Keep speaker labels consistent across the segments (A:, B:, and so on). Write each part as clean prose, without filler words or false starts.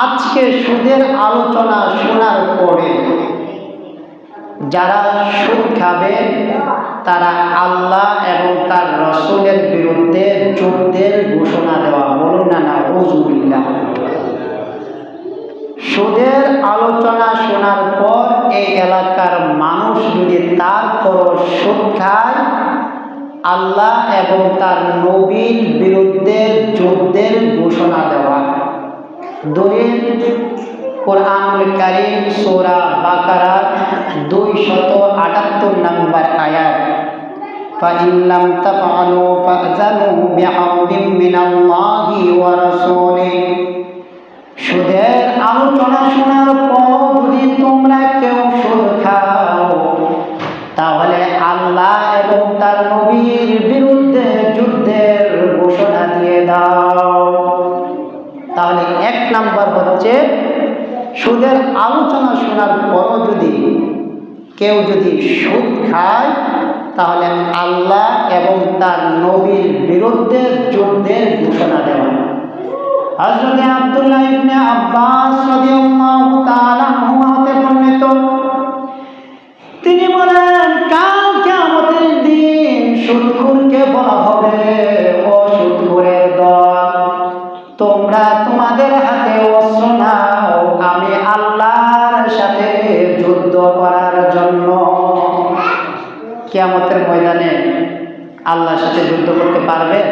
A: আজকে সুদের আলোচনা শোনার পরে যারা সুদ খাবে তারা আল্লাহ এবং তার রাসূলের বিরুদ্ধে যুদ্ধের ঘোষণা দেওয়া, বলুন না নাউযুবিল্লাহ। সুদের আলোচনা শোনার পর এই এলাকার মানুষ যদি তারপর সুদ খায়, আল্লাহ এবং তার নবীর বিরুদ্ধে যুদ্ধের ঘোষণা দেওয়া। দলিল কুরআনুল কারীম সূরা বাকারা 278 নম্বর আয়াত, ফাইন লাম তাফআলু ফাযানু বিহারবিন মিনাল্লাহি ওয়া রাসূলিহি। সুদের আলোচনা শোনার পর যদি তোমরা কেউ সুদ খাও, তাহলে আল্লাহ এবং তার নবীর বিরুদ্ধে যুদ্ধের ঘোষণা দিয়ে দাও। তাহলে এক নাম্বার হচ্ছে, সুদের আলোচনা শোনার পর যদি কেউ সুদ খায়, তাহলে আল্লাহ এবং তার নবীর বিরুদ্ধে যুদ্ধের ঘোষণা দেওয়া। হযরত আব্দুল্লাহ ইবনে আব্বাস রাদিয়াল্লাহু তাআলা আনহুমা হতে বর্ণিত, তিনি বলেন, কাল কিয়ামতের দিন সুদখোরকে বলা হবে, ও সুদখোরের দল, তোমরা তোমাদের হাতে অস্ত্র নাও, আমি আল্লাহর সাথে যুদ্ধ করার জন্য। কিয়ামতের ময়দানে আল্লাহর সাথে যুদ্ধ করতে পারবেন?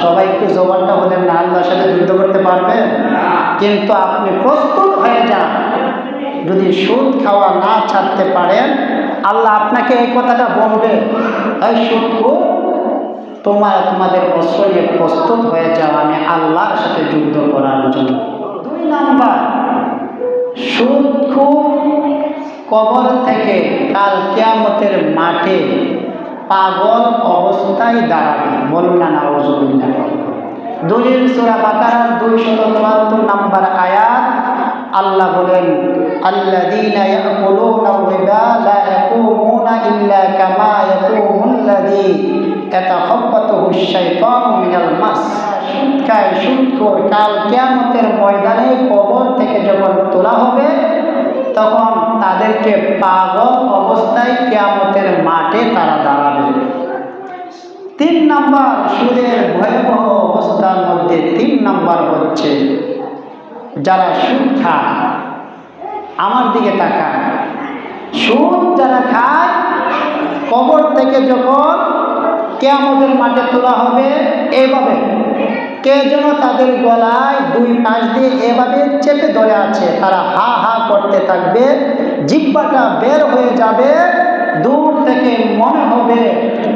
A: সবাই একটু জবানটা বলেন না, আল্লাহর সাথে যুদ্ধ করতে পারবেন? কিন্তু আপনি প্রস্তুত হয়ে যান, যদি সুদ খাওয়া না ছাড়তে পারেন, আল্লাহ আপনাকে এই কথাটা বলবে, এই সুদখোর, তোমাদের অস্ত্র নিয়ে প্রস্তুত হয়ে যাও, আমি আল্লাহর সাথে যুদ্ধ করার জন্য। 2 নাম্বার, সুদখোর কবর থেকে কাল কিয়ামতের মাঠে পাগল অবস্থায় দাঁড়াবে, বলুন না নাউযুবিল্লাহ। দলিল সূরা বাকারা 274 নম্বর আয়াত, আল্লাহ বলেন, আল্লাযীনা ইয়াকুলুনা রিবা লা ইয়াকুমুনা ইল্লা কামা ইয়াকুমুল্লাযী ইয়াতাখাব্বাতুহু আশ-শাইতানু মিনাল মাস। সুদখোর কাল কিয়ামতের ময়দানে কবর থেকে যখন তোলা হবে, তখন তাদেরকে পাগল অবস্থায় কিয়ামতের মাঠে তারা দাঁড়াবে। 3 নাম্বার, সুদের ভয়াবহ অবস্থার মধ্যে 3 নাম্বার হচ্ছে, যারা সুদ খায়, আমার দিকে তাকায়, সুদ যারা খায়, কবর থেকে যখন কিয়ামতের মাঠে তোলা হবে, এভাবে কে যেন তাদের গলায় 2 পাশ দিয়ে এভাবে চেপে ধরে আছে, তারা হা হা করতে থাকবে, জিহ্বাটা বের হয়ে যাবে, দূর থেকে মনে হবে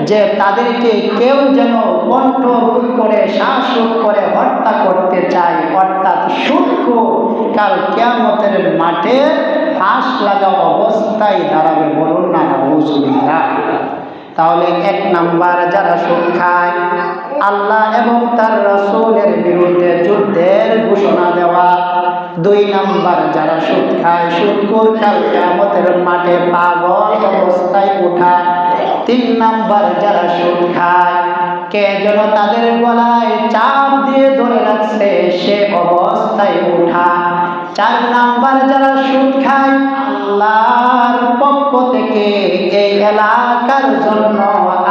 A: যে তাদেরকে কেউ যেন কণ্ঠরোধ করে, শ্বাসরোধ করে হত্যা করতে চায়। অর্থাৎ সুদখোর কাল কিয়ামতের মাঠে ফাঁস লাগা অবস্থায় দাঁড়াবে, বলুন না নাউযুবিল্লাহ। তাহলে 1 নাম্বার, যারা সুদ খায়, আল্লাহ এবং তার রাসূলের বিরুদ্ধে যুদ্ধের ঘোষণা দেওয়া। 2 নাম্বার, যারা সুদ খায়, সুদখোর কাল কিয়ামতের মাঠে পাগল অবস্থায় ওঠা। 3 নাম্বার, যারা সুদ খায়, কে যেন তাদের গলায় চাপ দিয়ে ধরে রাখছে, সে অবস্থায় ওঠা। 4 নাম্বার, যারা সুদ খায়, আল্লাহর পক্ষ থেকে এই এলাকার জন্য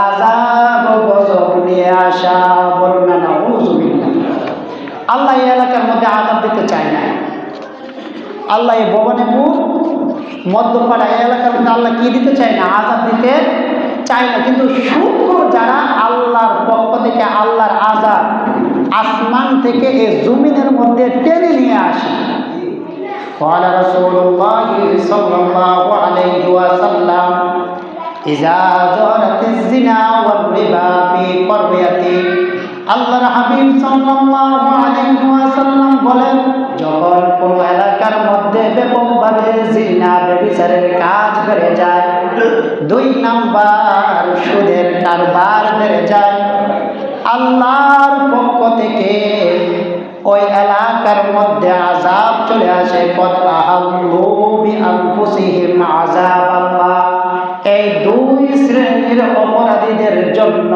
A: আযাব গজব নিয়ে আসা, বলুন না নাউযুবিল্লাহ। আল্লাহ এই এলাকার মধ্যে আযাব দিতে চায় না। আল্লাহ এই ভবানীপুর মধ্যপাড়া এই এলাকার মধ্যে আল্লাহ কি দিতে চায় না? আযাব দিতে চায় না। কিন্তু সুদখোর যারা, আল্লাহর পক্ষ থেকে আল্লাহর আযাব আসমান থেকে এই জমিনের মধ্যে টেনে নিয়ে আসে। قال رسول الله صلى الله عليه وسلم إذا ظهرت الزنا والربا في قرية। আল্লাহর হাবিব সাল্লাল্লাহু আলাইহি ওয়াসাল্লাম বলেন, যখন কোন এলাকার মধ্যে ব্যাপকভাবে জিনা ব্যভিচারের কাজ বেড়ে যায়, 2 নাম্বার, সুদের কারবার বেড়ে যায়, আল্লাহর পক্ষ থেকে ওই এলাকার মধ্যে আযাব চলে আসে। কদ আহাল্লু বিআনফুসিহিম আযাবাল্লাহ। এই 2 শ্রেণীর অপরাধীদের জন্য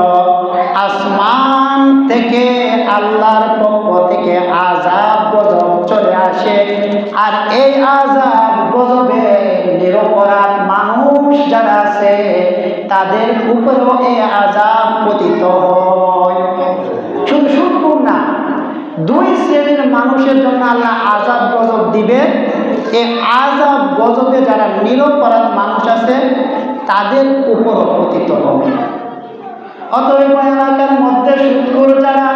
A: আসমান থেকে, আল্লাহর পক্ষ থেকে আযাব গজব চলে আর এই আযাব গজবে নিরপরাধ মানুষ যারা আছে তাদের উপরেও এই আযাব পতিত হয়। শুধু সুদখোর না, দুই শ্রেণীর মানুষের জন্য আল্লাহ আযাব গজব দিবে। এই আযাব গজবে যারা নিরপরাধ মানুষ আছে তাদের উপরও পতিত হবে। অতএব এলাকার মধ্যে সুদখোর যারা,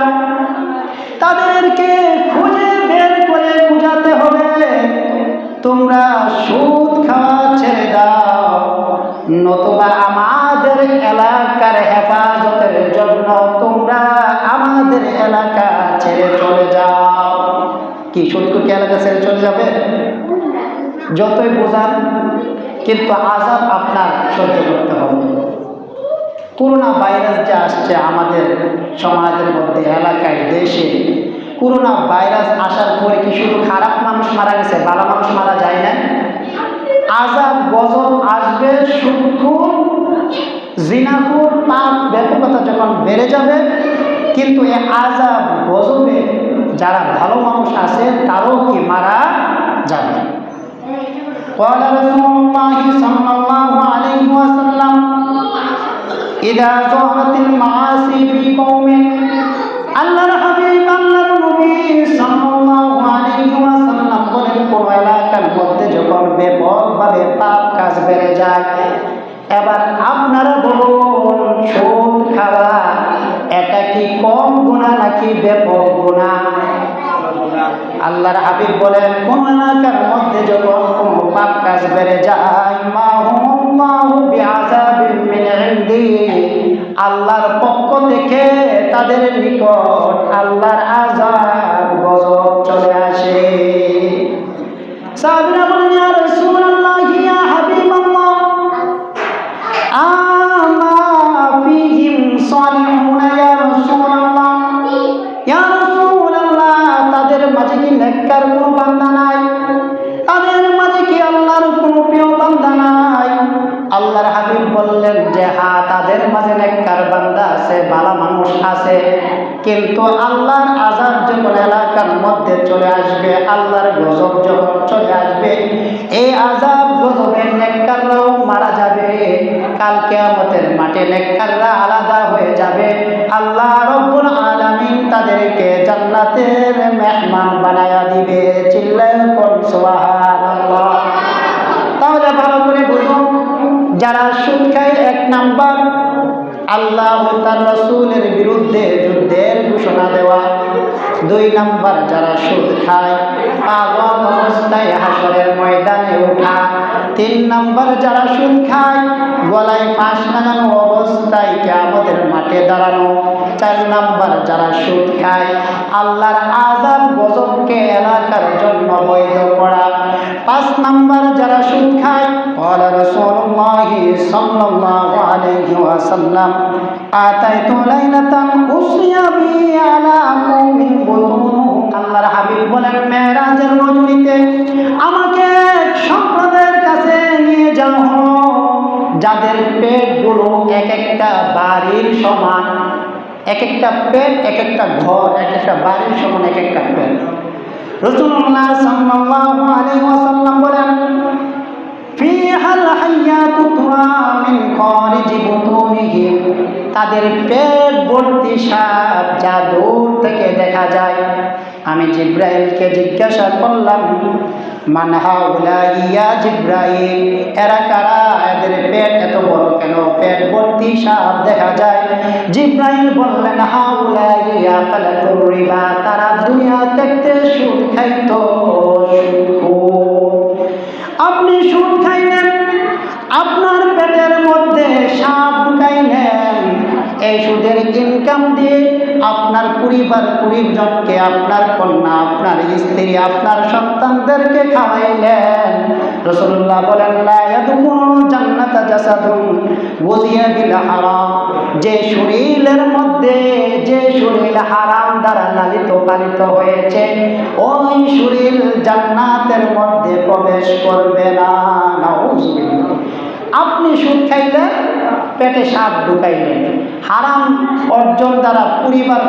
A: তাদেরকে খুঁজে বের করে বুঝাতে হবে তোমরা সুদ খাওয়া ছেড়ে দাও, নতুবা আমাদের এলাকার হেফাজতের জন্য তোমরা আমাদের এলাকা ছেড়ে চলে যাও। কি সুদখোর কি এলাকা ছেড়ে চলে যাবে? যতই বোঝান, কিন্তু আযাব আপনার সহ্য করতে হবে। করোনা ভাইরাস যে আসছে আমাদের সমাজের মধ্যে, এলাকায়, দেশে, করোনা ভাইরাস আসার পরে কি শুধু খারাপ মানুষ মারা গেছে, ভালো মানুষ মারা যায় না? আযাব গজব আসবে। সুদখোর, জিনাখোর, পাপ ব্যাপকতা যখন বেড়ে যাবে, কিন্তু এই আযাব গজবে যারা ভালো মানুষ আছে তারও কি মারা যাবে। قال رسول الله صلى الله عليه وسلم إذا ظهرت المعاصي في قوم, আল্লাহর হাবিব আল্লাহর নবী সাল্লাল্লাহু আলাইহি ওয়াসাল্লাম বলেন, কোন এলাকার মধ্যে যখন ব্যাপকভাবে পাপ কাজ বেড়ে যায়, এবার আপনারা বলুন সুদ খাওয়া এটা কি কম গুনাহ নাকি ব্যাপক গুনাহ? আল্লাহর হাবিব বলেন, কোন এলাকার মধ্যে যখন কোন পাপ কাজ বেড়ে যায়, মাহুল্লাহু বিআযাবিন মিন ইনদি, আল্লাহর পক্ষ থেকে তাদের নিকট আল্লাহর আযাব গজব চলে আসে। সাহাবীরা বলেন, ইয়া রাসূলুল্লাহ, ইয়া হাবিবাল্লাহ, আমা ফীহিম সালিহুন ইয়া রাসূলুল্লাহ, ইয়া রাসূলুল্লাহ, তাদের মাঝে কি নেককার কোনো বান্দা নাই? তাদের মাঝে কি আল্লাহর কোনো প্রিয় বান্দা নাই? আল্লাহর হাবিব বললেন যে হ্যাঁ, তাদের মাঝে নেককার বান্দা আছে, ভালো মানুষ আছে, কিন্তু আল্লাহর আযাব যখন এলাকার মধ্যে চলে আসবে, আল্লাহর গজব যখন চলে আসবে, এই আযাব গজবে নেককাররাও মারা যাবে। কাল কিয়ামতের মাঠে নেককাররা আলাদা হয়ে যাবে। আল্লাহ রব্বুল আলামিন তাদেরকে জান্নাতের মেহমান বানায়া দিবে। চিল্লায় কোন সুবহানাল্লাহ। তাহলে ভালো করে বুঝুন, যারা সুদ খায়, এক নাম্বার আল্লাহ ও তার রাসূলের বিরুদ্ধে যুদ্ধের ঘোষণা দেওয়া। দুই নাম্বার যারা সুদ খায়, পাগল অবস্থায় হাসরের ময়দানে ওঠা। তিন নাম্বার যারা সুদ খায়, গলায় ফাঁস লাগানো অবস্থায় কিয়ামতের মাঠে দাঁড়ানো। চার নাম্বার যারা সুদ খায়, আল্লাহর আযাব গজবকে এলাকার জন্য বৈধ করা। পাঁচ নাম্বার যারা সুদ খায়, قال رسول الله صلى الله عليه وسلم آتيت ليلة أسري بي على قوم بطونهم, আল্লাহর হাবিব বলেন, মেরাজের রজনীতে আমাকে সম্প্রদায়ের কাছে নিয়ে যাওয়া হলো, যাদের পেটগুলো এক একটা বাড়ির সমান, এক একটা পেট এক একটা ঘর, এক একটা বাড়ির সমান এক একটা পেট। রাসূলুল্লাহ সাল্লাল্লাহু আলাইহি ওয়াসাল্লাম বলেন, ফিহাল হায়াতু তুরা মিন খারিজি বুতুনিহিম, তাদের পেট ভর্তি সাপ যা দূর থেকে দেখা যায়। আমি জিব্রাইলকে জিজ্ঞাসা করলাম, মান হাউলা ইয়া জিব্রাইল, এরা কারা? এদের পেট এত বড় কেন? পেট ভর্তি সাপ দেখা যায়। জিব্রাইল বললেন, হাউলা ইয়া ফালাতুর রিবা, তারা দুনিয়া থেকে সুদ খাইতো। আপনি সুদ খাইলেন, আপনার পেটের মধ্যে সাপ ঢুকাইলেন, এই সুদের ইনকাম দিয়ে আপনার পরিজনকে, আপনার কন্যা, আপনার স্ত্রী, আপনার সন্তানদেরকে খাওয়াইলেন। রাসূলুল্লাহ বলেন, লা ইয়াদখুলুল জান্নাতা জাসাদুন গুযিয়া বিল হারাম, যে শরীরের মধ্যে, যে শরীর হারাম দ্বারা লালিত পালিত হয়েছে, ওই শরীর জান্নাতের মধ্যে প্রবেশ করবে না। নাউযুবিল্লাহ। আপনি সুদ খাইলেন, পেটে সাপ ঢুকাইলেন, হারাম অর্জন দ্বারা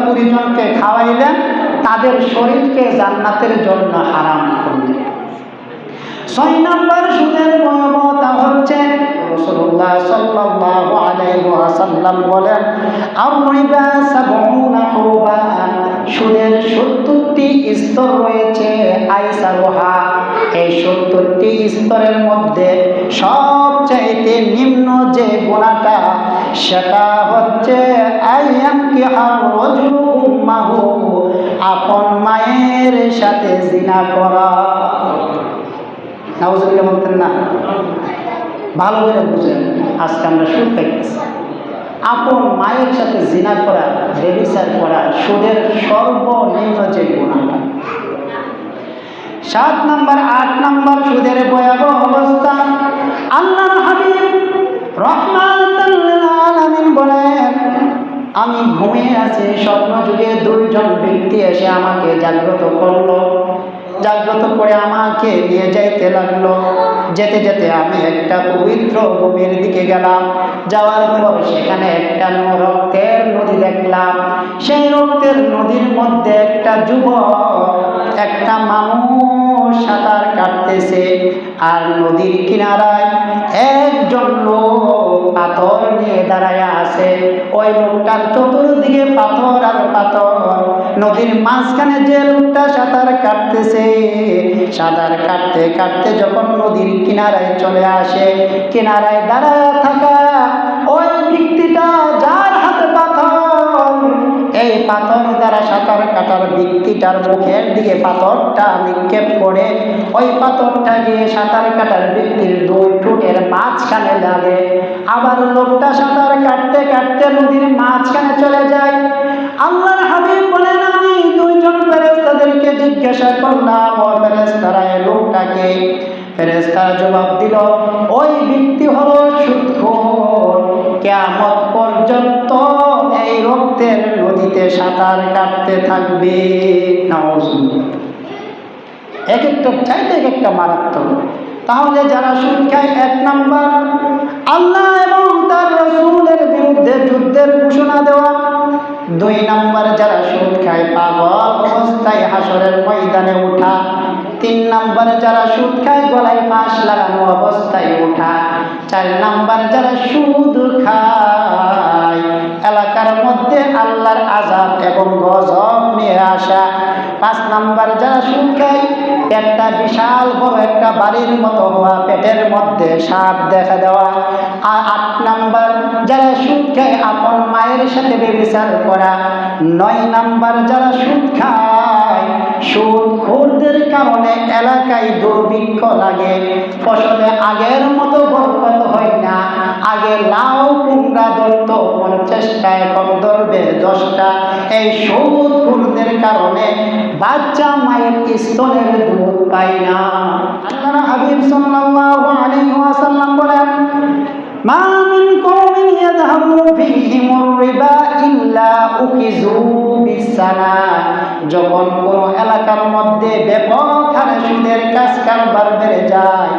A: পরিজনকে খাওয়াইলেন, তাদের শরীরকে জান্নাতের জন্য হারাম করলেন। 6 নম্বর সুদের ভয়াবহতা হচ্ছে রাসূলুল্লাহ সাল্লাল্লাহু আলাইহি ওয়াসাল্লাম বলেন আর-রিবা 70 হুবা, সুদের 70টি স্তর রয়েছে। আইসারুহা, এই 70টি স্তরের মধ্যে সবচাইতে নিম্ন যে গুনাহটা সেটা হচ্ছে আইয়ানকিহা রাজুলু উম্মাহু, আপন মায়ের সাথে জিনা করা। নাউজুবিল্লাহ বলতেন না? ভালো করে বুঝেন, আজকে আমরা সুদ পাইতেছি। আপন মায়ের সাথে জিনা করা, ব্যভিচার করা সুদের সর্বনিম্ন যে গুনাহটা। 7 নম্বর 8 নম্বর সুদের ভয়াবহ অবস্থা। আল্লাহর হাবিব রাহমাতাল লিল আলামিন বলেন, আমি ঘুমিয়ে আছি, স্বপ্ন যুগে 2 জন ব্যক্তি এসে আমাকে জাগ্রত করলো। জাগ্রত করে আমাকে নিয়ে যাইতে লাগলো। যেতে যেতে আমি একটা পবিত্র ভূমির দিকে গেলাম। যাওয়ার পর সেখানে একটা রক্তের নদী দেখলাম। সেই রক্তের নদীর মধ্যে একটা যুবক, একটা মানুষ সাঁতার কাটতেছে, আর নদীর কিনারায় একজন লোক পাথর নিয়ে দাঁড়ায় আছে। ওই লোকটার চতুর্দিকে পাথর আর পাথর। নদীর মাঝখানে যে লোকটা সাঁতার কাটতেছে, সাঁতার কাটতে কাটতে যখন নদীর কিনারায় চলে আসে, কিনারায় দাঁড়ায় থাকা ওই ব্যক্তিটা, যার হাতে পাথর, এই পাথর দ্বারা সাঁতার কাটার ব্যক্তিটার মুখের দিকে পাথরটা নিক্ষেপ করে ওই পাথরটা গিয়ে সাঁতার কাটার ব্যক্তির 2 ঠোঁটের মাঝখানে লাগে। আবার লোকটা সাঁতার কাটতে কাটতে নদীর মাঝখানে চলে যায়। আল্লাহর হাবিব বলেন, আমি 2 জন ফেরেশতাদেরকে জিজ্ঞাসা করলাম, ও ফেরেশতারা, এই লোকটাকে? ফেরেশতারা জবাব দিল, ওই ব্যক্তি হলো সুদখোর, কিয়ামত পর্যন্ত এই রক্তের নদীতে সাঁতার কাটতে থাকবে। নাউজুবিল্লাহ। এক একটা চাইতে এক একটা মারাত্মক। তাহলে যারা সুদ খায়, 1 নম্বর আল্লাহ এবং তার রাসূলের বিরুদ্ধে যুদ্ধের ঘোষণা দেওয়া। 2 নম্বর যারা সুদ খায়, পাগল অবস্থায় হাসরের ময়দানে ওঠা। 3 নম্বর যারা সুদ খায়, গলায় ফাঁস লাগানো অবস্থায় ওঠা। 4 নম্বর যারা সুদ খায়, এলাকার মধ্যে আল্লাহর আযাব এবং গজব নিয়ে আসা। 5 নম্বর যারা সুদ খায়, একটা বিশাল বড় একটা বাড়ির মতো হওয়া, পেটের মধ্যে সাপ দেখা দেওয়া। আর 8 নম্বর যারা সুদ খায়, আপন মায়ের সাথে ব্যভিচার করা। 9 নম্বর যারা সুদ খায়, সুদখোরদের কারণে এলাকায় দুর্ভিক্ষ লাগে, ফসলে আগের মতো বরকত হয় না। আগে লাউ কুমড়া ধরত 50টা, এখন ধরবে 10টা। এই সুদখোরদের কারণে বাচ্চা মায়ের স্তনের দুধ পায় না। আল্লাহর হাবিব সাল্লাল্লাহু আলাইহি ওয়াসাল্লাম বলেন, মা মিন কওমিন ইয়াযহাবু ফীহিমুর রিবা ইল্লা উখিযু বিসানা। যখন কোন এলাকার মধ্যে ব্যাপক হারে সুদের কাজ কারবার বেড়ে যায়,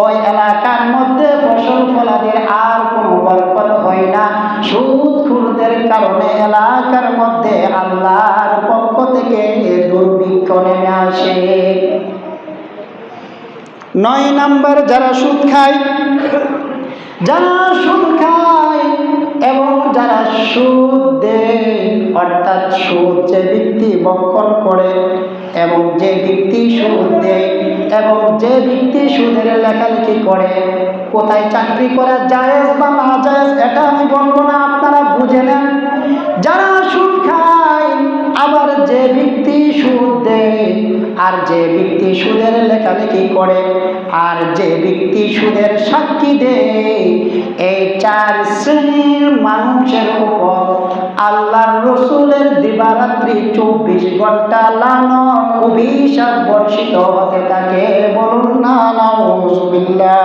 A: ওই এলাকার মধ্যে ফসল ফলাদের আর কোনো বরকত হয় না। সুদখোরদের কারণে এলাকার মধ্যে আল্লাহর পক্ষ থেকে দুর্ভিক্ষ নেমে আসে। 9 নম্বর যারা সুদ খায়, যারা সুদ খায় এবং যারা সুদ দেয়, অর্থাৎ সুদ যে ব্যক্তি বক্ষণ করে এবং যে ব্যক্তি সুদ দেয় এবং যে ব্যক্তি সুদের লেখালেখি করে, কোথায় চাকরি করা জায়েজ বা না জায়েজ এটা আমি বলবো না, আপনারা বুঝে নেন। যারা সুদ খায়, আবার যে ব্যক্তি সুদ দেয়, আর যে ব্যক্তি সুদের লেখালেখি করে, আর যে ব্যক্তি সুদের সাক্ষী দেয়, এই 4 শ্রেণীর মানুষের উপর আল্লাহর রাসূলের দিবারাত্রি 24 ঘন্টা লানত অভিশাপ বর্ষিত হতে থাকে। বলুন না নাউজুবিল্লাহ।